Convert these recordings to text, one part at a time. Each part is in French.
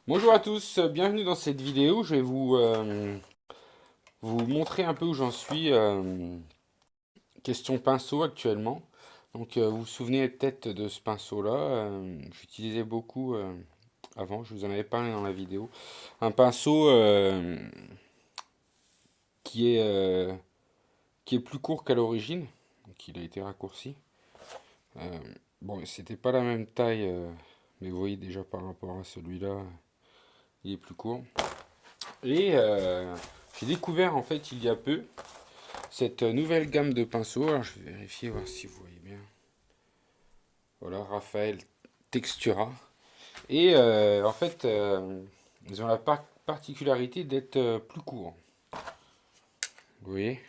Bonjour à tous, bienvenue dans cette vidéo. Je vais vous montrer un peu où j'en suis question pinceau actuellement. Donc vous vous souvenez peut-être de ce pinceau-là. J'utilisais beaucoup avant, je vous en avais parlé dans la vidéo. Un pinceau qui est, euh, qui est plus court qu'à l'origine. Donc il a été raccourci. Euh, bon, c'était pas la même taille, mais vous voyez déjà par rapport à celui-là, il est plus court. Et j'ai découvert en fait il y a peu cette nouvelle gamme de pinceaux. Alors je vais vérifier voir si vous voyez bien. Voilà, Raphaël Textura. Et en fait, ils ont la particularité d'être plus courts. Vous voyez?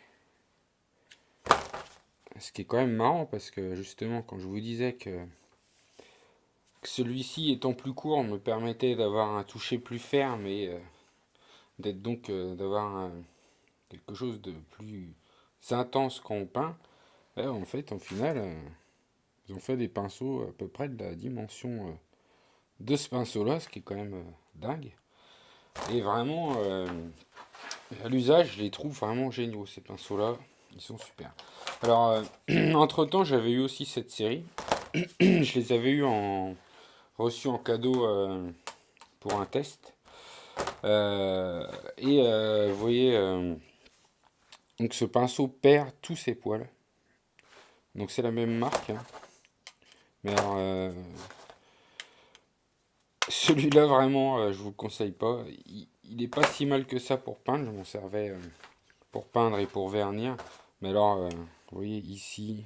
Ce qui est quand même marrant parce que justement, quand je vous disais que celui-ci étant plus court me permettait d'avoir un toucher plus ferme et d'être donc d'avoir quelque chose de plus intense quand on peint, en fait, en final, ils ont fait des pinceaux à peu près de la dimension de ce pinceau-là, ce qui est quand même dingue. Et vraiment, à l'usage, je les trouve vraiment géniaux, ces pinceaux-là. Ils sont super. Alors, entre-temps, j'avais eu aussi cette série. Je les avais eu reçus en cadeau pour un test. Vous voyez, donc ce pinceau perd tous ses poils. Donc c'est la même marque, hein. Mais alors, celui-là, vraiment, je vous le conseille pas. Il est pas si mal que ça pour peindre. Je m'en servais pour peindre et pour vernir. Mais alors, vous voyez, ici,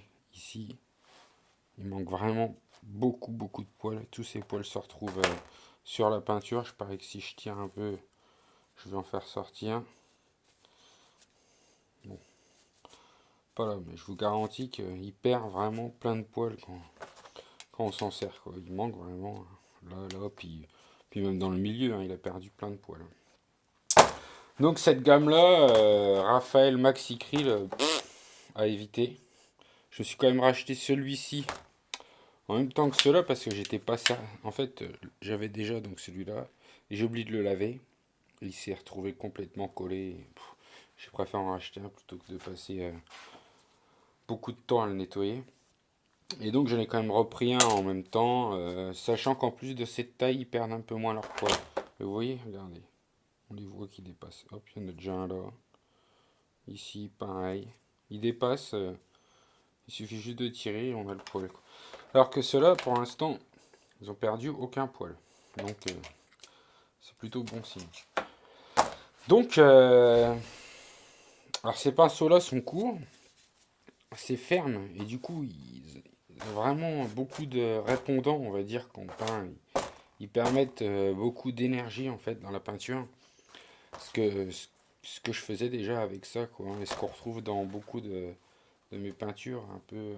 il manque vraiment beaucoup de poils. Tous ces poils se retrouvent sur la peinture. Je parie que si je tire un peu, je vais en faire sortir. Bon, pas là, mais je vous garantis qu'il perd vraiment plein de poils quand on s'en sert, quoi. Il manque vraiment là, puis même dans le milieu, hein, il a perdu plein de poils. Donc cette gamme-là, Raphaël Maxi Krill, à éviter. Je me suis quand même racheté celui-ci en même temps que cela parce que j'étais pas certain. En fait, j'avais déjà donc celui-là et j'ai oublié de le laver. Il s'est retrouvé complètement collé. J'ai préféré en racheter un plutôt que de passer beaucoup de temps à le nettoyer. Et donc j'en ai quand même repris un en même temps, sachant qu'en plus de cette taille, ils perdent un peu moins leur poids. Vous voyez, regardez, on les voit qui dépassent. Hop, il y en a déjà un là. Ici, pareil. Ils dépassent. Il suffit juste de tirer et on a le poil, quoi. Alors que ceux-là, pour l'instant, ils ont perdu aucun poil. Donc, c'est plutôt bon signe. Donc, alors ces pinceaux-là sont courts, assez fermes, et du coup, ils ont vraiment beaucoup de répondants, on va dire, quand on peint. Ils permettent beaucoup d'énergie, en fait, dans la peinture. Ce que je faisais déjà avec ça, quoi. Et ce qu'on retrouve dans beaucoup de mes peintures, un peu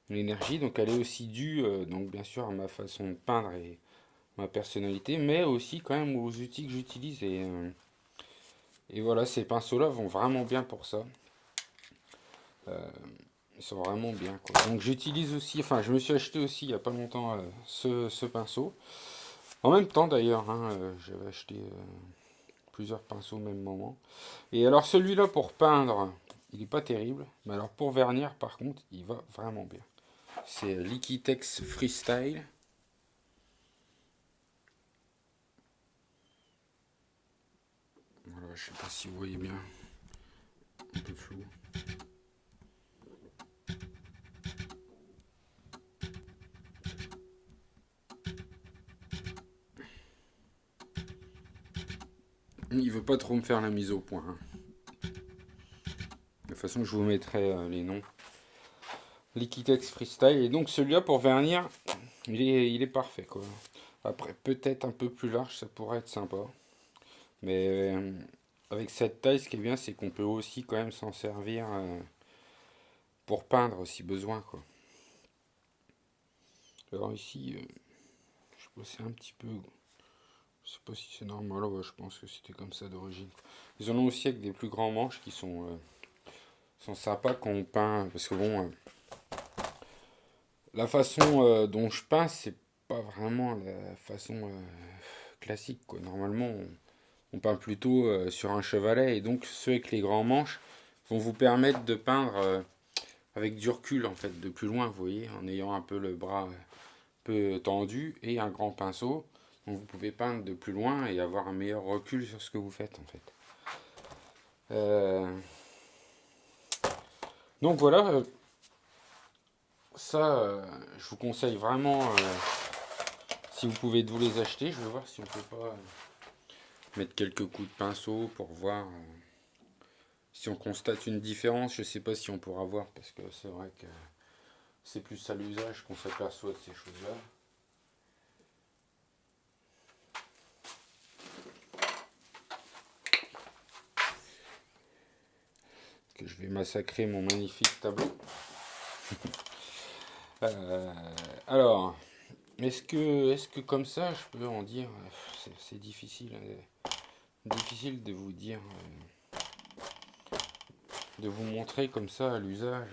l'énergie. Donc, elle est aussi due, donc bien sûr, à ma façon de peindre et ma personnalité, mais aussi quand même aux outils que j'utilise. Et voilà, ces pinceaux-là vont vraiment bien pour ça. Euh, Ils sont vraiment bien, quoi. Donc j'utilise aussi, enfin je me suis acheté aussi il n'y a pas longtemps ce pinceau. En même temps d'ailleurs, hein, j'avais acheté plusieurs pinceaux au même moment. Et alors celui-là pour peindre, il n'est pas terrible. Mais alors pour vernir par contre, il va vraiment bien. C'est Liquitex Freestyle. Voilà, je sais pas si vous voyez bien. Un peu flou. Il veut pas trop me faire la mise au point, hein. De toute façon, je vous mettrai les noms. Liquitex Freestyle. Et donc celui-là pour vernir, il est parfait, quoi. Après, peut-être un peu plus large, ça pourrait être sympa. Mais avec cette taille, ce qui est bien, c'est qu'on peut aussi quand même s'en servir pour peindre si besoin, quoi. Alors ici, je sais pas, c'est un petit peu. Je sais pas si c'est normal, ouais, je pense que c'était comme ça d'origine. Ils en ont aussi avec des plus grands manches qui sont sympas quand on peint. Parce que bon, la façon dont je peins, c'est pas vraiment la façon classique, quoi. Normalement, on peint plutôt sur un chevalet, et donc ceux avec les grands manches vont vous permettre de peindre avec du recul, en fait, de plus loin, vous voyez, en ayant un peu le bras un peu tendu et un grand pinceau. Donc vous pouvez peindre de plus loin et avoir un meilleur recul sur ce que vous faites, en fait. Euh, donc voilà, ça, je vous conseille vraiment, si vous pouvez de vous les acheter, je vais voir si on peut pas mettre quelques coups de pinceau pour voir si on constate une différence. Je sais pas si on pourra voir, parce que c'est vrai que c'est plus à l'usage qu'on s'aperçoit de ces choses-là. Que je vais massacrer mon magnifique tableau. Euh, alors, est-ce que comme ça, je peux en dire, c'est difficile, difficile de vous dire, de vous montrer comme ça à l'usage.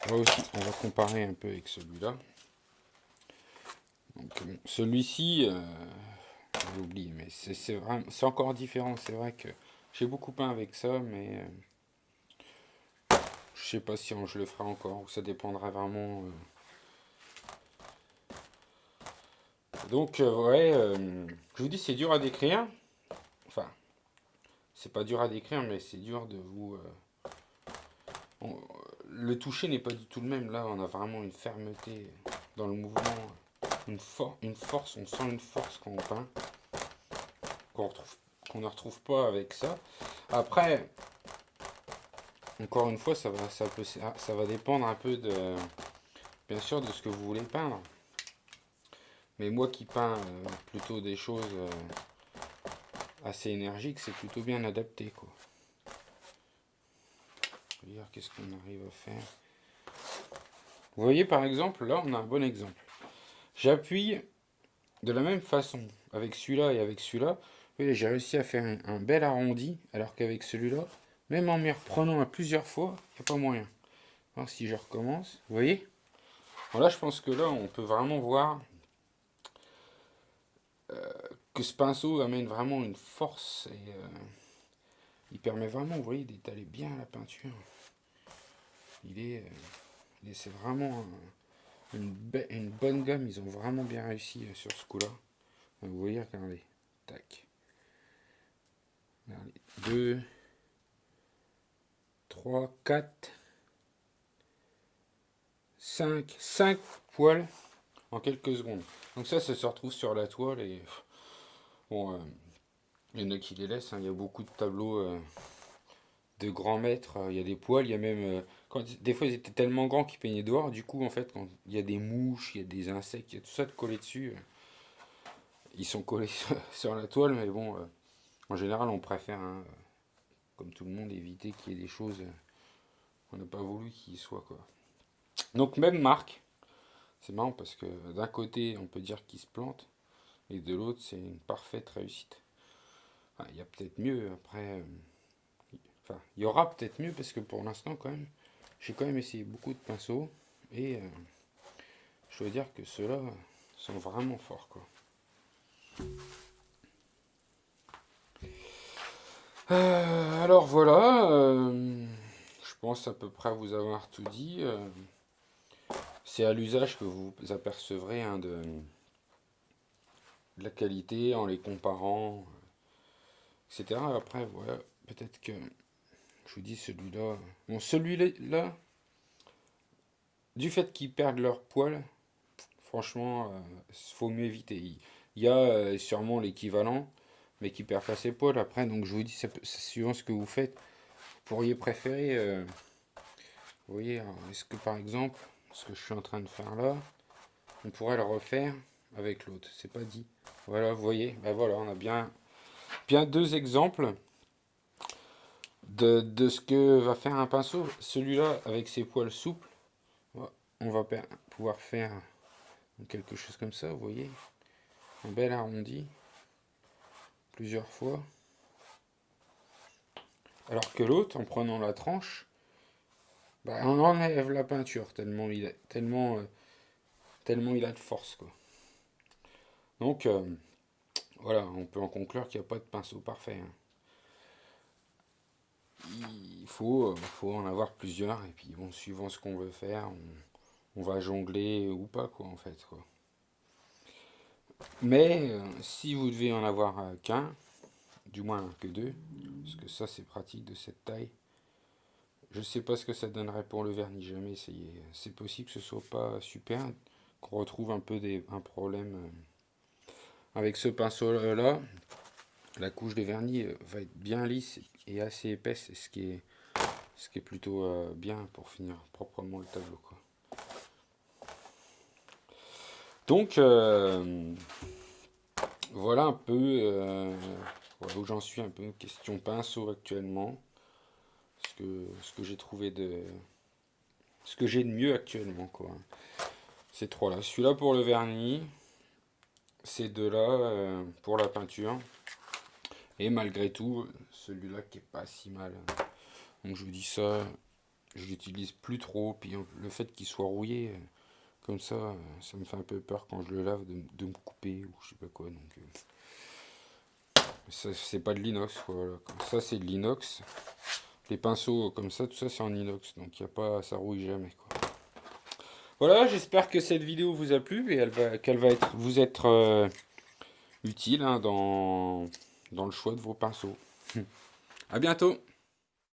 Là aussi, on va comparer un peu avec celui-là. Donc, celui-ci, j'ai oublié, mais c'est encore différent. C'est vrai que j'ai beaucoup peint avec ça, mais je sais pas si je le ferai encore, ou ça dépendra vraiment. Donc, ouais, je vous dis, c'est dur à décrire. Enfin, c'est pas dur à décrire, mais c'est dur de vous. Le toucher n'est pas du tout le même. Là, on a vraiment une fermeté dans le mouvement, une force. On sent une force quand on peint, qu'on ne retrouve pas avec ça. Après, encore une fois, ça va dépendre un peu de, bien sûr, de ce que vous voulez peindre. Mais moi qui peins plutôt des choses assez énergiques, c'est plutôt bien adapté, quoi. Je veux dire, qu'est-ce qu'on arrive à faire? Vous voyez, par exemple, là, on a un bon exemple. J'appuie de la même façon avec celui-là et avec celui-là. J'ai réussi à faire un bel arrondi, alors qu'avec celui-là, même en m'y reprenant à plusieurs fois, il n'y a pas moyen. Alors, si je recommence, vous voyez? Voilà, je pense que là, on peut vraiment voir que ce pinceau amène vraiment une force et il permet vraiment, vous voyez, d'étaler bien la peinture. C'est vraiment une bonne gamme. Ils ont vraiment bien réussi sur ce coup-là. Vous voyez, regardez. Tac. Regardez. 2, 3, 4, 5 poils en quelques secondes. Donc ça se retrouve sur la toile et bon, il y en a qui les laissent. Hein. Il y a beaucoup de tableaux de grands maîtres. Il y a des poils, il y a même des fois ils étaient tellement grands qu'ils peignaient dehors. Du coup, en fait, quand il y a des mouches, il y a des insectes, il y a tout ça de collé dessus. Ils sont collés sur la toile, mais bon, en général, on préfère, hein, comme tout le monde, éviter qu'il y ait des choses qu'on n'a pas voulu qu'il y soit, quoi. Donc même marque, c'est marrant parce que d'un côté on peut dire qu'il se plante et de l'autre c'est une parfaite réussite. Enfin, il y a peut-être mieux après, enfin il y aura peut-être mieux parce que pour l'instant quand même j'ai quand même essayé beaucoup de pinceaux et je dois dire que ceux-là sont vraiment forts, quoi. Alors voilà, je pense à peu près vous avoir tout dit. C'est à l'usage que vous apercevrez, hein, de la qualité en les comparant, etc. Après, voilà, peut-être que je vous dis celui-là. Bon, celui-là, du fait qu'ils perdent leur poil, franchement, faut mieux éviter. Il y a sûrement l'équivalent, mais qui perd pas ses poils après. Donc je vous dis, c'est suivant ce que vous faites. Vous pourriez préférer, vous voyez, est-ce que par exemple, ce que je suis en train de faire là, on pourrait le refaire avec l'autre. C'est pas dit. Voilà, vous voyez, ben voilà, on a bien deux exemples de ce que va faire un pinceau. Celui-là, avec ses poils souples, on va pouvoir faire quelque chose comme ça, vous voyez. Un bel arrondi, plusieurs fois. Alors que l'autre, en prenant la tranche, Bah, on enlève la peinture tellement il a de force, quoi. Donc, voilà, on peut en conclure qu'il n'y a pas de pinceau parfait, hein. Il faut en avoir plusieurs, et puis bon, suivant ce qu'on veut faire, on va jongler ou pas, quoi, en fait, quoi. Mais si vous devez en avoir qu'un, du moins que deux, parce que ça c'est pratique de cette taille, je sais pas ce que ça donnerait pour le vernis, j'ai jamais essayé. C'est possible que ce soit pas super, qu'on retrouve un problème avec ce pinceau-là. La couche de vernis va être bien lisse et assez épaisse, ce qui est plutôt bien pour finir proprement le tableau, quoi. Donc, voilà un peu voilà où j'en suis un peu question pinceau actuellement. Ce que j'ai trouvé ce que j'ai de mieux actuellement, quoi. Ces trois-là. Celui-là pour le vernis, ces deux-là pour la peinture. Et malgré tout, celui-là qui est pas si mal. Donc je vous dis ça, je l'utilise plus trop. Puis le fait qu'il soit rouillé, comme ça me fait un peu peur quand je le lave de me couper ou je sais pas quoi. Donc ça, c'est pas de l'inox, quoi, voilà. Ça c'est de l'inox. Les pinceaux comme ça, tout ça c'est en inox. Donc y a pas, ça rouille jamais, quoi. Voilà, j'espère que cette vidéo vous a plu et qu'elle va vous être utile, hein, dans le choix de vos pinceaux. À bientôt!